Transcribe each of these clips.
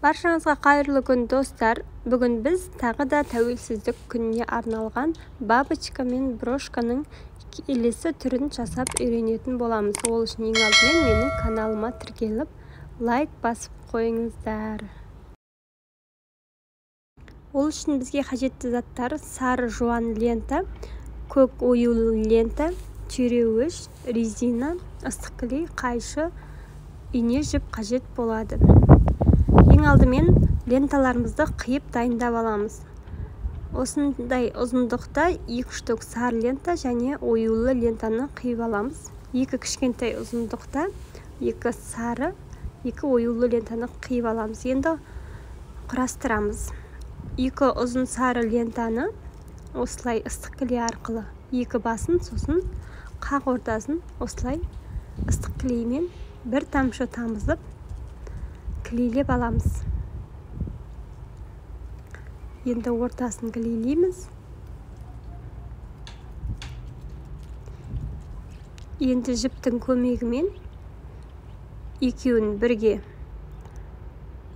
Баршаңызға қайырлы күн достар. Бүгін біз тағы да тәуелсіздік күніне арналған бабочка мен брошканың келесі түрін жасап үйренетін боламыз. Ол үшін ең алдымен менің каналыма тіркеліп, лайк басып қойыңыздар. Ол үшін бізге қажетті заттар: сары жуан лента, көк оюлы лента, түйреуіш, резина, ыстық клей, қайшы, ине жіп қажет болады. Ең алдымен ленталарымызды қиып дайындап аламыз. Осындай ұзындықта 2 штук сары лента және оюлы лентаны қиып аламыз. 2 кішкентай ұзындықта 2 сары, 2 оюлы лентаны қиып аламыз. Енді құрастырамыз. 2 ұзын сары лентаны осылай ыстық клей арқылы 2 басын, сосын қақ ортасын осылай ыстық клеймен бір тамшы тамызып клейлеп аламыз. Енді ортасын клейлейміз. Енді жіптің көмегімен екеуін бірге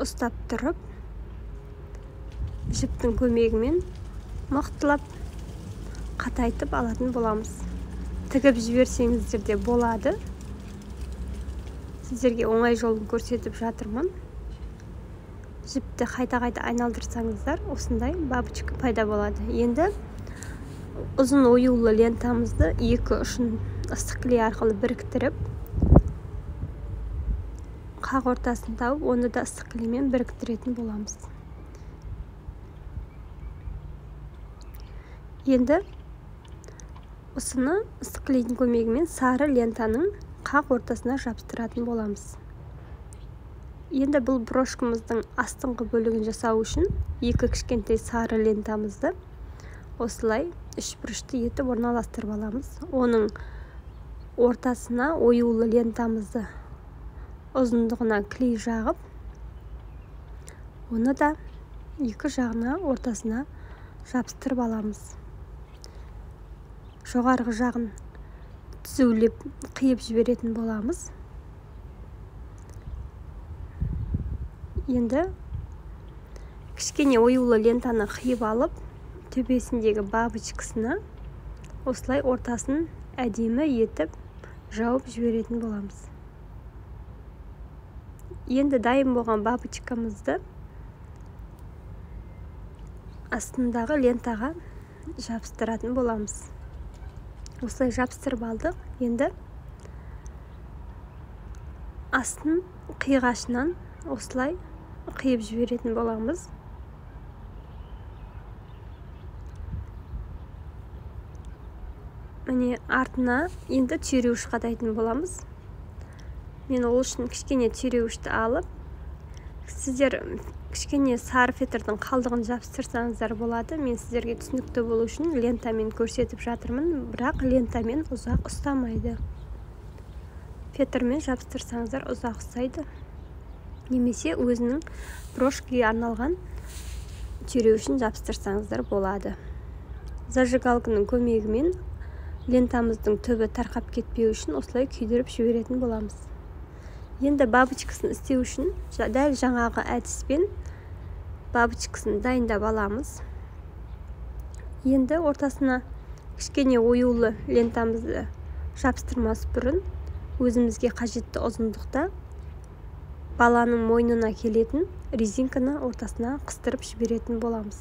ұстап тұрып, жіптің көмегімен мықтылап қатайтып алатын боламыз. Тігіп жіберсеңіздер де болады. Сіздерге оңай жолын көрсетіп жатырмын. Жіпті қайта-қайта айналдырсаңыздар, осындай бабочка пайда болады. Енді ұзын оюлы лентамызды 2 ұшын ыстық клей арқылы біріктіріп, қақ ортасын тауып, оны да ыстық клеймен біріктіретін боламыз. Енді осыны ыстық клейдің көмегімен сары лентаның қақ ортасына жабыстыратын боламыз. Енді бұл брошкамыздың астыңғы бөлігін жасау үшін 2 кішкентай сары лентамызды осылай үшбұрышты етіп орналастырып аламыз. Оның ортасына оюлы лентамызды ұзындығына клей жағып, оны да 2 жағына ортасына жабыстырып аламыз. Жоғарғы жағын түзулеп қиып жіберетін боламыз. Енді кішкене оюлы лентаны қиып алып, төбесіндегі бабочкасына осылай ортасын әдемі етіп жауып жіберетін боламыз. Енді дайын болған бабочкамызды астындағы лентаға жабыстыратын боламыз. Осылай жабыстырып алдық. Енді астын қиғашынан осылай қиып жіберетін боламыз. Міне артына енді түйреуіш қадайтын боламыз. Мен ол үшін кішкене түйреуішті алып, сіздер кішкене сары фетрдің қалдығын жабыстырсаңыздар болады. Мен сіздерге түсінікті болу үшін лентамен көрсетіп жатырмын, бірақ лентамен ұзақ ұстамайды. Фетрмен жабыстырсаңыздар ұзақ ұстайды. Немесе өзінің брошкаға арналған түйреуішін жабыстырсаңыздар болады. Зажигалканың көмегімен лентамыздың түбі тарқап кетпеу үшін осылай күйдіріп жіберетін боламыз. Енді бабочкасын істеу үшін дәл жаңағы әдіспен бабочкасын дайындап аламыз. Енді ортасына кішкене оюлы лентамызды жабыстырмас бұрын өзімізге қажетті ұзындықта баланың мойнына келетін резинканы ортасына қыстырып жіберетін боламыз.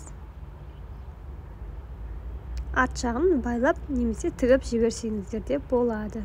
Арт жағын байлап немесе тігіп жіберсеңіздер де болады.